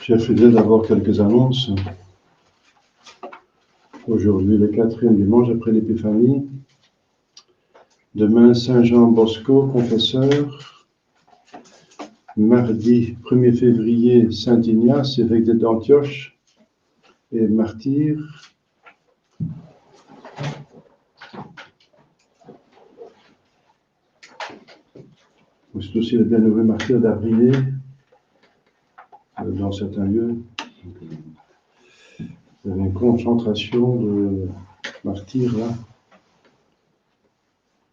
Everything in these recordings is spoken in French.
Chers fidèles, d'abord quelques annonces. Aujourd'hui, le 4e dimanche après l'Épiphanie. Demain, Saint Jean Bosco, confesseur. Mardi 1er février, Saint Ignace, évêque d'Antioche et martyr. C'est aussi le bienheureux martyr d'Avrier, dans certains lieux. Il y avait une concentration de martyrs là.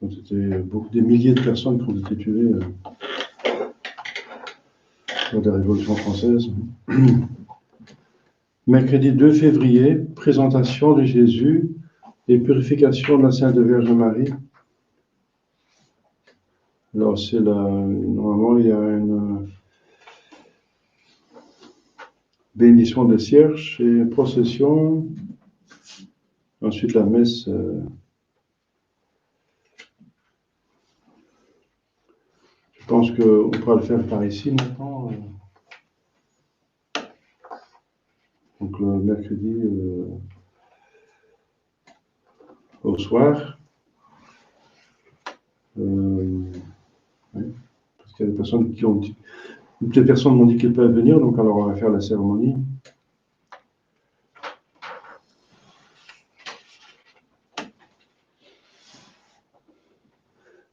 Donc, c'était des milliers de personnes qui ont été tuées lors de la Révolution française. Mercredi 2 février, présentation de Jésus et purification de la Sainte Vierge Marie. Alors, normalement, il y a une bénédiction de cierge et une procession. Ensuite, la messe. Je pense qu'on pourra le faire par ici maintenant. Donc, le mercredi au soir. Oui, parce qu'il y a des personnes qui ont dit. Toutes les personnes m'ont dit qu'elles peuvent venir, donc alors on va faire la cérémonie.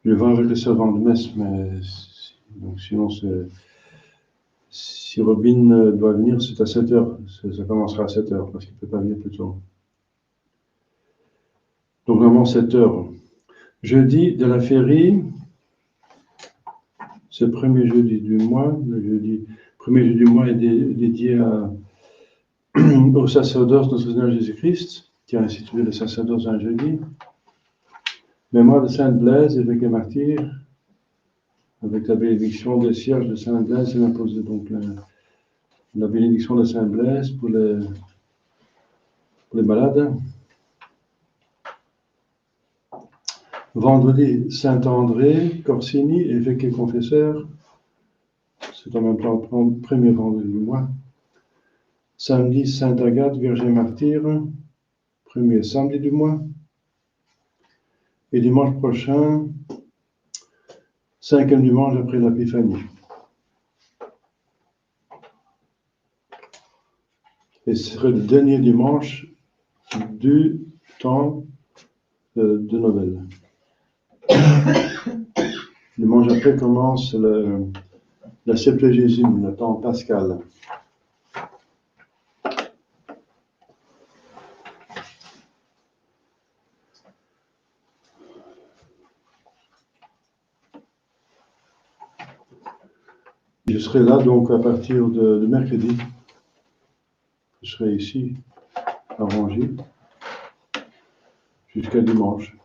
Je vais voir avec le servant de messe, mais donc sinon, si Robin doit venir, c'est à 7h. Ça commencera à 7h, parce qu'il ne peut pas venir plus tôt. Donc normalement 7h. Jeudi de la féerie, c'est le premier jeudi du mois. Le premier jeudi du mois est dédié au sacerdoce de notre Seigneur Jésus-Christ, qui a institué le sacerdoce un jeudi. Mémoire de Sainte Blaise, évêque et martyr, avec la bénédiction des cierges de Sainte Blaise, il impose donc la bénédiction de Sainte Blaise pour les malades. Vendredi, Saint André, Corsini, évêque et confesseur. C'est en même temps le premier vendredi du mois. Samedi, Sainte Agathe, Vierge et martyr, premier samedi du mois. Et dimanche prochain, 5e dimanche après l'Épiphanie. Et ce serait le dernier dimanche du temps de Noël. Dimanche après commence la Septuagésime, le temps pascal. Je serai là donc à partir de mercredi. Je serai ici, à Rangy, jusqu'à dimanche.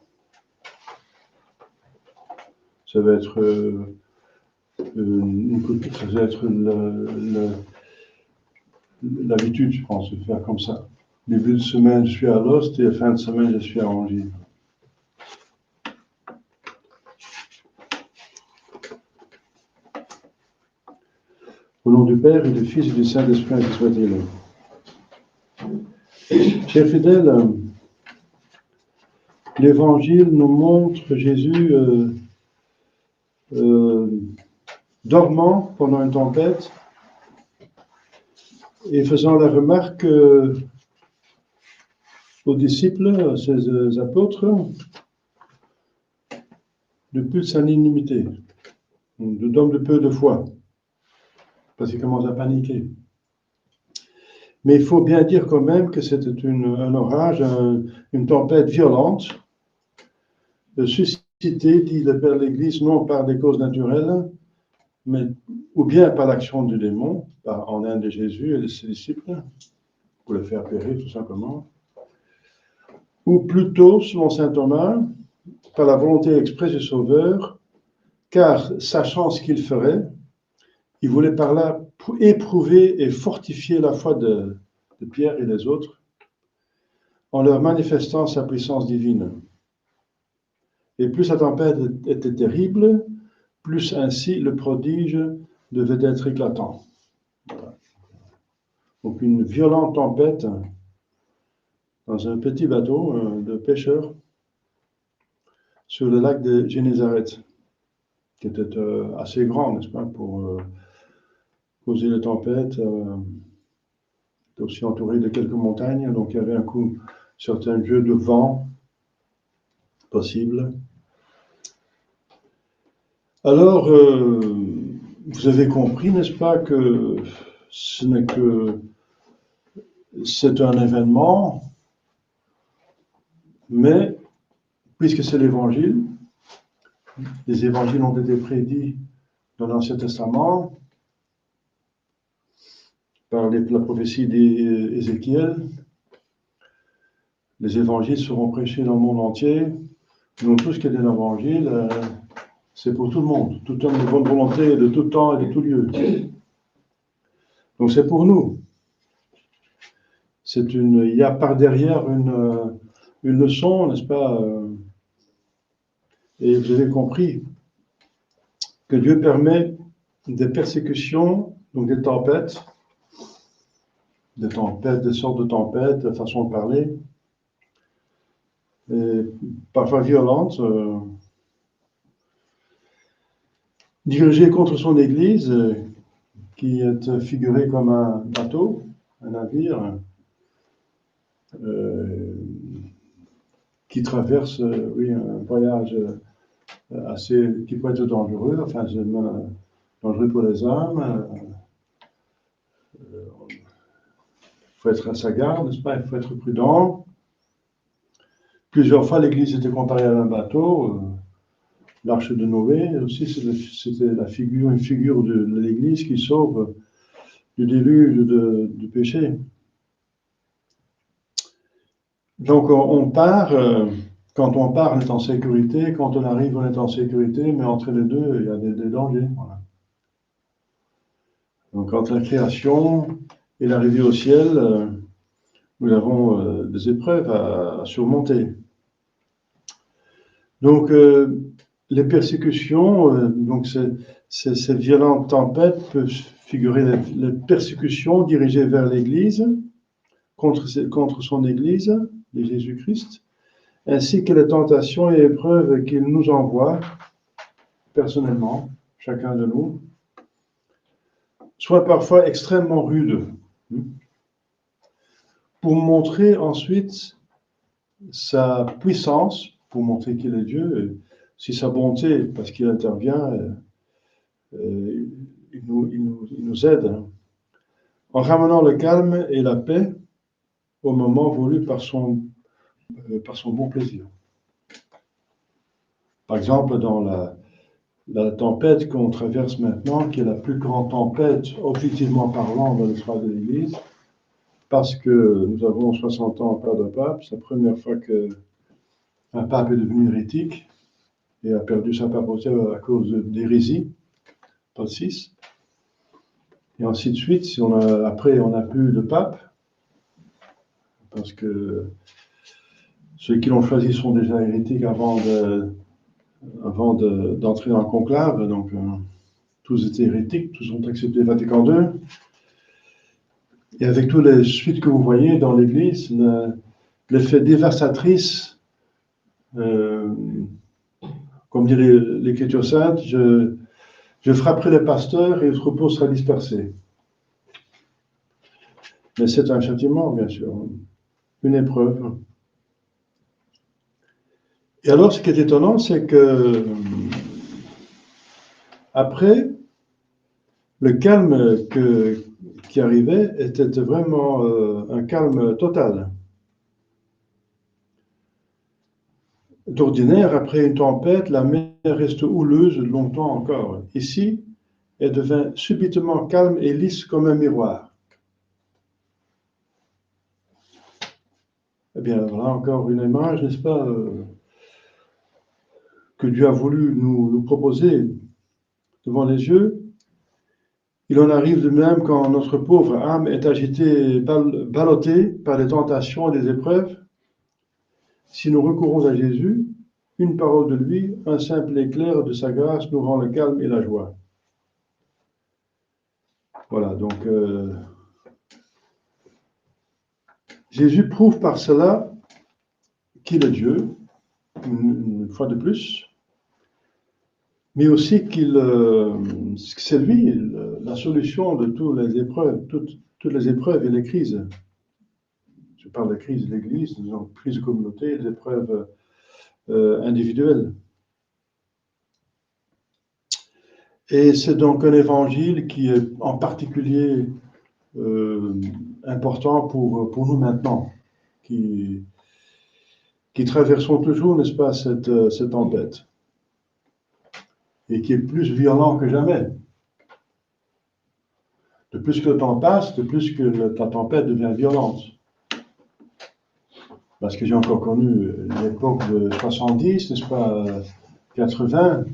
Ça va être l'habitude, je pense, de faire comme ça. Début de semaine, je suis à Lost et fin de semaine, je suis à Rangy. Au nom du Père et du Fils et du Saint-Esprit, ainsi soit-il. Chers fidèles, l'Évangile nous montre Jésus dormant pendant une tempête et faisant la remarque aux disciples, à ses apôtres, de pusillanimité, d'hommes de peu de foi, parce qu'ils commencent à paniquer. Mais il faut bien dire quand même que c'était un orage, une tempête violente, suscitée, dit le Père de l'Église, non par des causes naturelles, mais ou bien par l'action du démon, en l'un de Jésus et de ses disciples, pour le faire périr tout simplement, ou plutôt, selon saint Thomas, par la volonté expresse du Sauveur, car sachant ce qu'il ferait, il voulait par là éprouver et fortifier la foi de Pierre et des autres, en leur manifestant sa puissance divine. Et plus la tempête était terrible, plus ainsi le prodige devait être éclatant. Voilà. donc une violente tempête dans un petit bateau de pêcheurs sur le lac de Génézareth, qui était assez grand, n'est-ce pas, pour causer la tempête. Était aussi entouré de quelques montagnes, donc il y avait un coup certains jeux de vent possibles. Alors, vous avez compris, n'est-ce pas, que ce n'est que c'est un événement, mais puisque c'est l'Évangile, les évangiles ont été prédits dans l'Ancien Testament par la prophétie d'Ézéchiel. Les évangiles seront prêchés dans le monde entier. Donc tout ce qui est dans l'évangile, c'est pour tout le monde, tout homme de bonne volonté, de tout temps et de tout lieu. Donc c'est pour nous. Il y a par derrière une leçon, n'est-ce pas? Et vous avez compris que Dieu permet des persécutions, donc des tempêtes, des sortes de tempêtes, façon de parler, et parfois violentes, dirigées contre son Église, qui est figurée comme un bateau, un navire, qui traverse, un voyage qui peut être dangereux, enfin, dangereux pour les hommes. Il faut être à sa garde, n'est-ce pas? Il faut être prudent. Plusieurs fois, l'Église était comparée à un bateau. L'arche de Noé aussi, c'était une figure de l'Église qui sauve du déluge du péché. Donc on part, quand on part, on est en sécurité, quand on arrive, on est en sécurité, mais entre les deux, il y a des dangers. Voilà. Donc entre la création et l'arrivée au ciel, nous avons des épreuves à surmonter. Donc les persécutions, donc ces violentes tempêtes peuvent figurer les persécutions dirigées vers l'Église, contre son Église, de Jésus-Christ, ainsi que les tentations et épreuves qu'il nous envoie personnellement, chacun de nous, soit parfois extrêmement rudes, pour montrer ensuite sa puissance, pour montrer qu'il est Dieu, et si sa bonté, parce qu'il intervient, il nous aide, en ramenant le calme et la paix au moment voulu par son bon plaisir. Par exemple, dans la tempête qu'on traverse maintenant, qui est la plus grande tempête, objectivement parlant, dans l'histoire de l'Église, parce que nous avons 60 ans pas de pape, c'est la première fois qu'un pape est devenu hérétique et a perdu sa papauté à cause d'hérésie, Paul VI. Et ainsi de suite, après on n'a plus de pape, parce que ceux qui l'ont choisi sont déjà hérétiques avant d'entrer dans le conclave, donc tous étaient hérétiques, tous ont accepté Vatican II. Et avec toutes les suites que vous voyez dans l'Église, l'effet dévastatrice, comme dirait l'Écriture sainte, je frapperai les pasteurs et le troupeau sera dispersé. Mais c'est un châtiment, bien sûr, une épreuve. Et alors, ce qui est étonnant, c'est que après, le calme qui arrivait était vraiment un calme total. D'ordinaire, après une tempête, la mer reste houleuse longtemps encore. Ici, elle devint subitement calme et lisse comme un miroir. Eh bien, voilà encore une image, n'est-ce pas, que Dieu a voulu nous proposer devant les yeux. Il en arrive de même quand notre pauvre âme est agitée, ballottée par les tentations et les épreuves. Si nous recourons à Jésus, une parole de lui, un simple éclair de sa grâce nous rend le calme et la joie. Voilà, donc Jésus prouve par cela qu'il est Dieu, une fois de plus, mais aussi que c'est lui la solution de toutes les épreuves, toutes les épreuves et les crises. Je parle de crise de l'Église, disons, crise de communauté, des épreuves individuelles. Et c'est donc un évangile qui est en particulier important pour nous maintenant, qui traversons toujours, n'est-ce pas, cette tempête, et qui est plus violent que jamais. De plus que le temps passe, de plus que la tempête devient violente. Parce que j'ai encore connu l'époque de 70, n'est-ce pas, 80,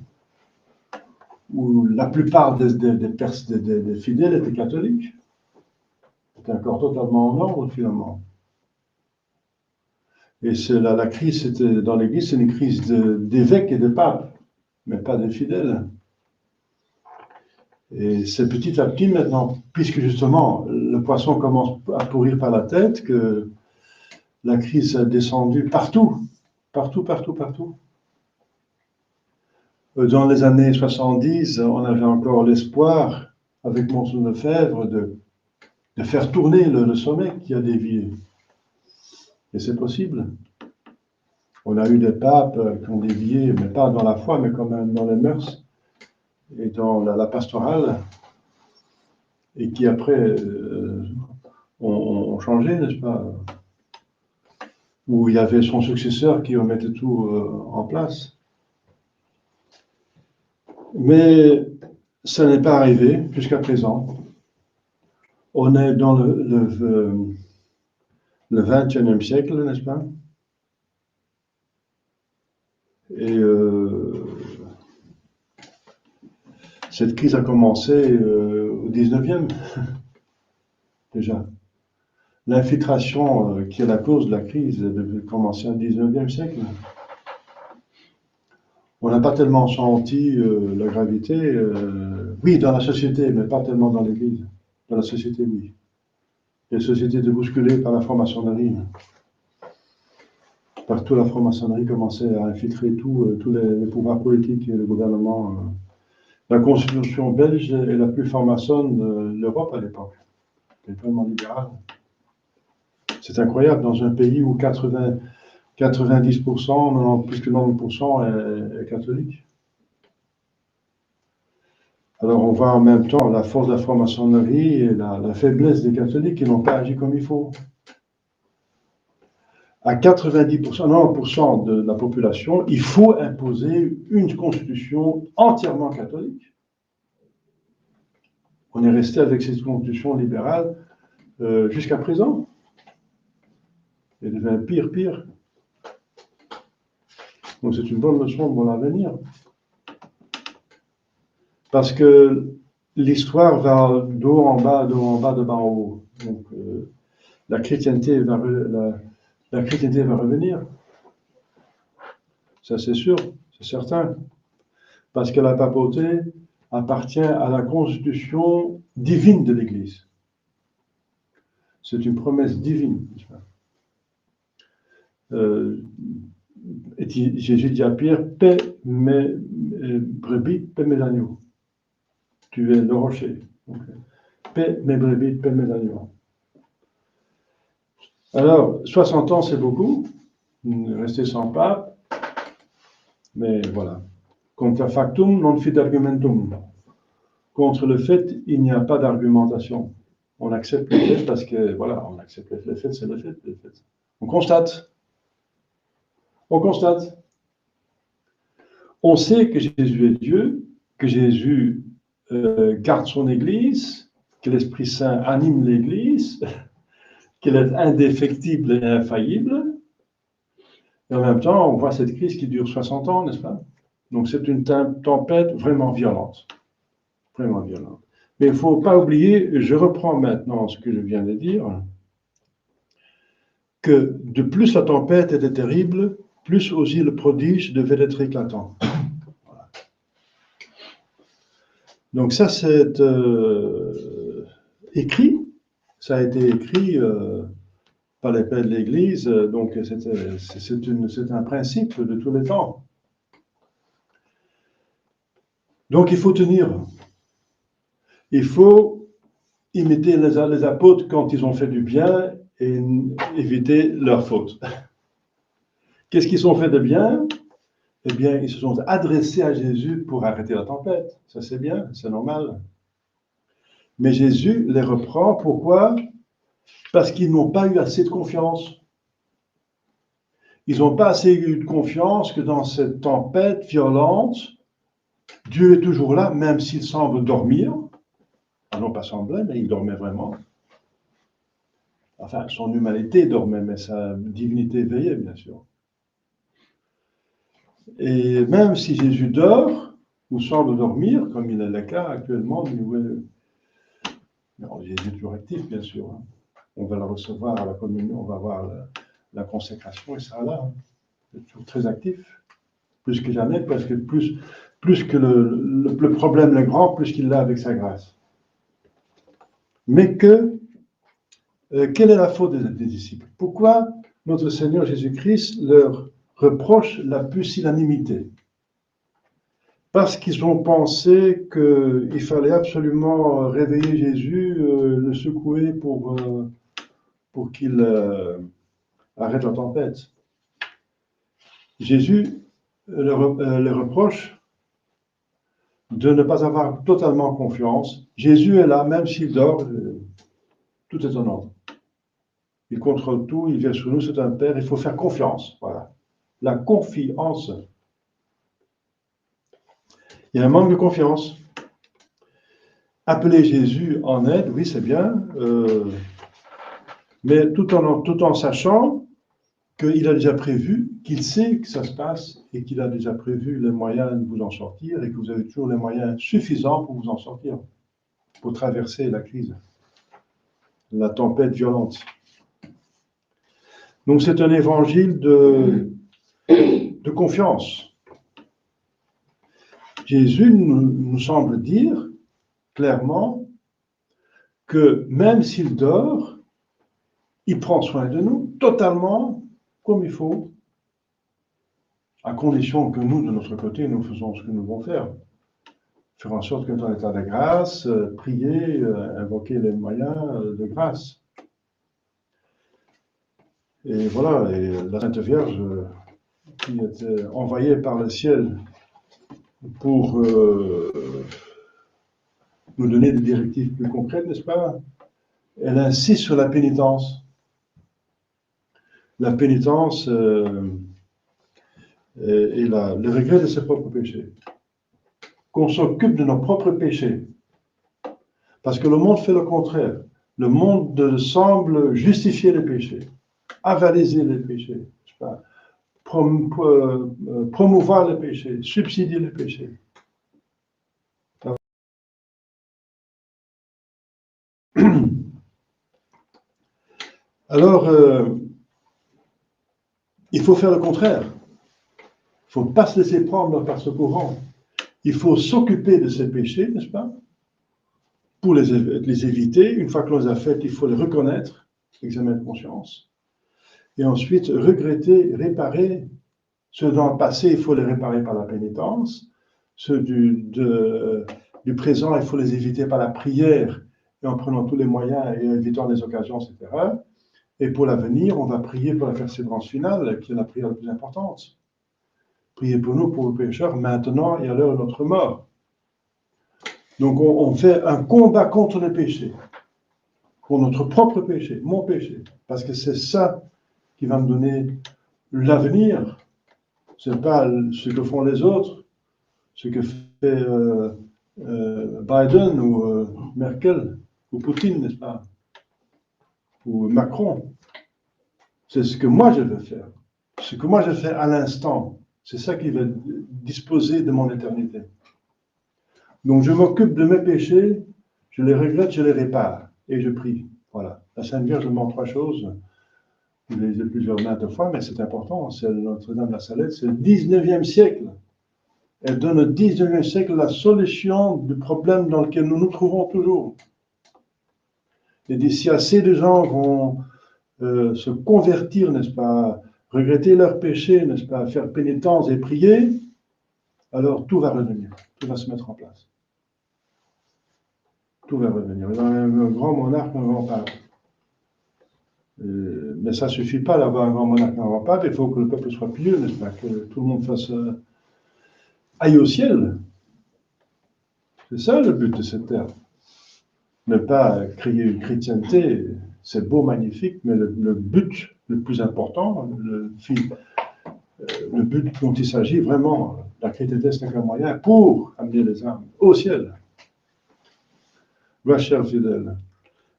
où la plupart des fidèles étaient catholiques. C'était encore totalement en ordre, finalement. Et c'est la crise dans l'Église, c'est une crise d'évêques et de papes, mais pas des fidèles. Et c'est petit à petit maintenant, puisque justement le poisson commence à pourrir par la tête, que la crise a descendu partout, partout, partout, partout. Dans les années 70, on avait encore l'espoir, avec Monseigneur Lefebvre, de faire tourner le sommet qui a dévié. Et c'est possible. On a eu des papes qui ont dévié, mais pas dans la foi, mais quand même dans les mœurs et dans la pastorale, et qui après ont changé, n'est-ce pas? Où il y avait son successeur qui remettait tout en place. Mais ça n'est pas arrivé jusqu'à présent. On est dans le 21e siècle, n'est-ce pas? Et cette crise a commencé au 19e, déjà. L'infiltration qui est la cause de la crise devait commencer au 19e siècle. On n'a pas tellement senti la gravité, oui, dans la société, mais pas tellement dans l'Église. Dans la société, oui. Les sociétés étaient bousculées par la franc-maçonnerie. Partout, la franc-maçonnerie commençait à infiltrer tous les pouvoirs politiques et le gouvernement. La constitution belge est la plus franc-maçonne de l'Europe à l'époque. Elle est vraiment libérale. C'est incroyable, dans un pays où 90%, plus que 90% est catholique. Alors on voit en même temps la force de la franc-maçonnerie et la faiblesse des catholiques qui n'ont pas agi comme il faut. À 90%, 90% de la population, il faut imposer une constitution entièrement catholique. On est resté avec cette constitution libérale jusqu'à présent. Elle devient pire. Donc c'est une bonne leçon pour l'avenir. Parce que l'histoire va d'haut en bas, de bas en haut. Donc la chrétienté va revenir. Ça c'est sûr, c'est certain. Parce que la papauté appartient à la constitution divine de l'Église. C'est une promesse divine. Et Jésus dit à Pierre, paix mes brebis, paix mes agneaux. Tu es le rocher. Donc, paix mes brebis, paix mes agneaux. Alors, 60 ans, c'est beaucoup. Rester sans pape. Mais voilà. Contra factum non fit argumentum. Contre le fait, il n'y a pas d'argumentation. On accepte le fait parce que, voilà, on accepte le fait, c'est le fait. On constate. On sait que Jésus est Dieu, que Jésus garde son Église, que l'Esprit Saint anime l'Église, qu'elle est indéfectible et infaillible. Et en même temps, on voit cette crise qui dure 60 ans, n'est-ce pas? Donc c'est une tempête vraiment violente. Vraiment violente. Mais il ne faut pas oublier, je reprends maintenant ce que je viens de dire, que de plus la tempête était terrible, plus aussi le prodige devait être éclatant. Voilà. Donc ça, c'est écrit. Ça a été écrit par les pères de l'Église. Donc, c'est un principe de tous les temps. Donc, il faut tenir. Il faut imiter les apôtres quand ils ont fait du bien et éviter leurs fautes. Qu'est-ce qu'ils ont fait de bien? Eh bien, ils se sont adressés à Jésus pour arrêter la tempête. Ça, c'est bien, c'est normal. Mais Jésus les reprend. Pourquoi? Parce qu'ils n'ont pas eu assez de confiance. Ils n'ont pas assez eu de confiance que dans cette tempête violente, Dieu est toujours là, même s'il semble dormir. Ah non, pas semblait, mais il dormait vraiment. Enfin, son humanité dormait, mais sa divinité veillait, bien sûr. Et même si Jésus dort, ou semble dormir, comme il est le cas actuellement, Jésus est toujours actif, bien sûr. On va le recevoir à la communion, on va voir la consécration, et ça là. Il est toujours très actif, plus que jamais, parce que plus que le problème est grand, plus qu'il l'a avec sa grâce. Mais quelle est la faute des disciples? Pourquoi notre Seigneur Jésus-Christ leur reproche la pusillanimité? Parce qu'ils ont pensé qu'il fallait absolument réveiller Jésus, le secouer pour qu'il arrête la tempête. Jésus leur reproche de ne pas avoir totalement confiance. Jésus est là, même s'il dort, tout est en ordre. Il contrôle tout, il vient sur nous, c'est un Père, il faut faire confiance. Voilà. La confiance. Il y a un manque de confiance. Appeler Jésus en aide, oui, c'est bien, mais tout en sachant qu'il a déjà prévu, qu'il sait que ça se passe et qu'il a déjà prévu les moyens de vous en sortir et que vous avez toujours les moyens suffisants pour vous en sortir, pour traverser la crise, la tempête violente. Donc c'est un évangile de confiance. Jésus nous semble dire clairement que même s'il dort, il prend soin de nous totalement comme il faut, à condition que nous, de notre côté, nous faisons ce que nous devons faire. Faire en sorte que dans l'état de grâce, prier, invoquer les moyens de grâce. Et voilà, et la Sainte Vierge, qui était envoyée par le ciel pour nous donner des directives plus concrètes, n'est-ce pas? Elle insiste sur la pénitence. La pénitence et le regret de ses propres péchés. Qu'on s'occupe de nos propres péchés. Parce que le monde fait le contraire. Le monde semble justifier les péchés, avaliser les péchés, n'est-ce pas? Promouvoir les péchés, subsidier les péchés. Alors, il faut faire le contraire. Il ne faut pas se laisser prendre par ce courant. Il faut s'occuper de ces péchés, n'est-ce pas? Pour les éviter. Une fois que l'on les a faits, il faut les reconnaître, examen de conscience. Et ensuite, regretter, réparer. Ceux dans le passé, il faut les réparer par la pénitence. Ceux du présent, il faut les éviter par la prière et en prenant tous les moyens et en évitant les occasions, etc. Et pour l'avenir, on va prier pour la persévérance finale, qui est la prière la plus importante. Priez pour nous, pour les pécheurs, maintenant et à l'heure de notre mort. Donc on fait un combat contre le péché, pour notre propre péché, mon péché, parce que c'est ça qui va me donner l'avenir. Ce n'est pas ce que font les autres, ce que fait Biden ou Merkel ou Poutine, n'est-ce pas? Ou Macron. C'est ce que moi je veux faire. Ce que moi je fais à l'instant, c'est ça qui va disposer de mon éternité. Donc je m'occupe de mes péchés, je les regrette, je les répare et je prie. Voilà. La Sainte Vierge demande 3 choses. Je les ai plusieurs maintes fois, mais c'est important. C'est Notre-Dame de la Salette, c'est le 19e siècle. Elle donne au 19e siècle la solution du problème dans lequel nous nous trouvons toujours. Et si assez de gens vont se convertir, n'est-ce pas, regretter leurs péchés, n'est-ce pas, faire pénitence et prier, alors tout va revenir, tout va se mettre en place. Tout va revenir. Il y a un grand monarque, un grand pape. Mais ça ne suffit pas d'avoir un grand monarque, un grand pape, il faut que le peuple soit pieux, n'est-ce pas, que tout le monde fasse aille au ciel. C'est ça le but de cette terre. Ne pas créer une chrétienté, c'est beau, magnifique, mais le but le plus important, le but dont il s'agit vraiment, la chrétienté, c'est un moyen pour amener les âmes au ciel. Va, cher fidèle.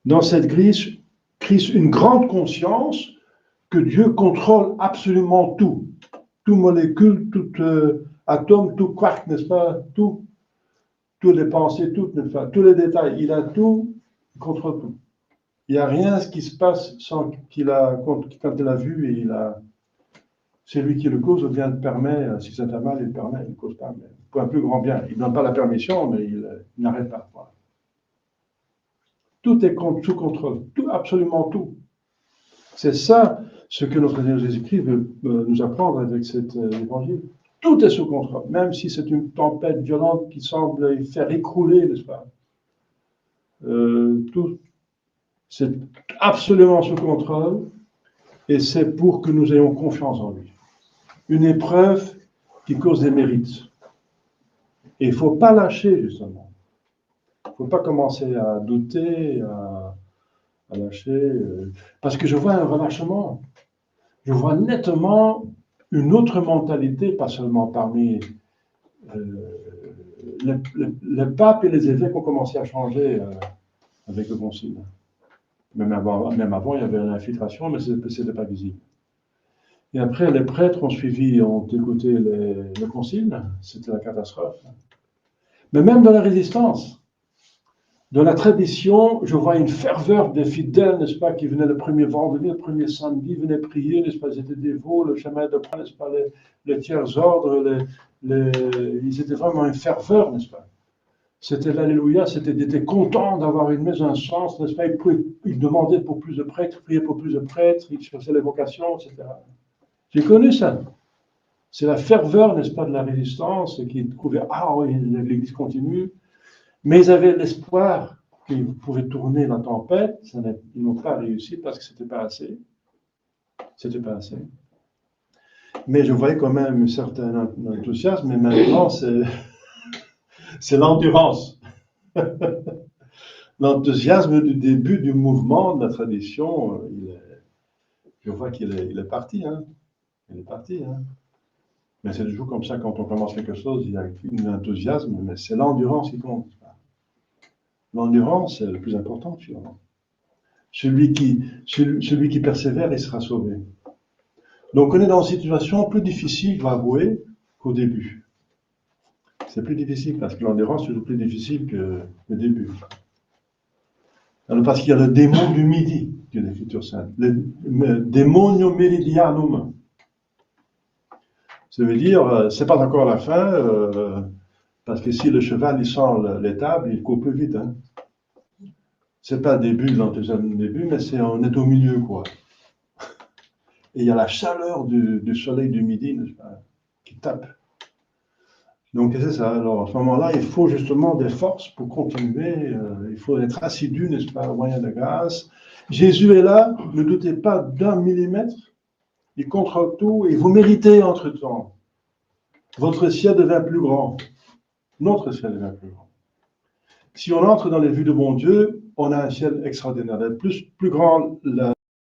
Dans cette crise, une grande conscience que Dieu contrôle absolument tout. Toute molécule, tout atome, tout quark, n'est-ce pas? Toutes les pensées, tous les détails. Il a tout, il contrôle tout. Il n'y a rien qui se passe sans qu'il a, quand il a vu, et c'est lui qui le cause, ou bien il permet, si c'est un mal, il permet, il ne cause pas, mais pour un plus grand bien. Il ne donne pas la permission, mais il n'arrête pas. Voilà. Tout est sous contrôle, tout, absolument tout. C'est ça ce que notre Seigneur Jésus-Christ veut nous apprendre avec cet évangile. Tout est sous contrôle, même si c'est une tempête violente qui semble faire écrouler, n'est-ce pas? Tout, c'est absolument sous contrôle, et c'est pour que nous ayons confiance en lui. Une épreuve qui cause des mérites. Et il ne faut pas lâcher, justement. Il ne faut pas commencer à douter, à lâcher, parce que je vois un relâchement. Je vois nettement une autre mentalité, pas seulement parmi les papes et les évêques ont commencé à changer avec le concile. Même avant, il y avait l'infiltration, mais ce n'était pas visible. Et après, les prêtres ont écouté le concile, c'était la catastrophe. Mais même dans la résistance, dans la tradition, je vois une ferveur des fidèles, n'est-ce pas, qui venaient le premier vendredi, le premier samedi, venaient prier, n'est-ce pas, ils étaient dévots, le chemin de pain, n'est-ce pas, les tiers ordres, ils étaient vraiment une ferveur, n'est-ce pas. C'était l'Alléluia, ils étaient contents d'avoir une maison, un sens, n'est-ce pas, ils demandaient pour plus de prêtres, priaient pour plus de prêtres, ils cherchaient les vocations, etc. J'ai connu ça. C'est la ferveur, n'est-ce pas, de la résistance qui trouvait, ah oui, l'Église continue. Mais ils avaient l'espoir qu'ils pouvaient tourner la tempête. Ils n'ont pas réussi parce que c'était pas assez. C'était pas assez. Mais je voyais quand même un certain enthousiasme. Mais maintenant, c'est l'endurance. L'enthousiasme du début du mouvement, de la tradition, je vois qu'il est parti. Hein. Il est parti. Hein. Mais c'est toujours comme ça, quand on commence quelque chose, il y a un enthousiasme, mais c'est l'endurance qui compte. L'endurance, c'est le plus important, finalement. Celui qui persévère, il sera sauvé. Donc, on est dans une situation plus difficile, je dois avouer, qu'au début. C'est plus difficile, parce que l'endurance, c'est toujours plus difficile que le début. Alors, parce qu'il y a le démon du midi, dit l'Écriture sainte. Le démonio meridianum. Ça veut dire, c'est pas encore la fin, parce que si le cheval, il sent l'étable, il court plus vite, hein. C'est pas le début, l'enthousiasme du début, mais on est au milieu, quoi. Et il y a la chaleur du soleil du midi, n'est-ce pas, qui tape. Donc c'est ça. Alors à ce moment-là, il faut justement des forces pour continuer. Il faut être assidu, n'est-ce pas, au moyen de grâce. Jésus est là, ne doutez pas d'un millimètre. Il contrôle tout et vous méritez entre-temps. Votre ciel devient plus grand. Notre ciel devient plus grand. Si on entre dans les vues de bon Dieu, on a un ciel extraordinaire. Plus grand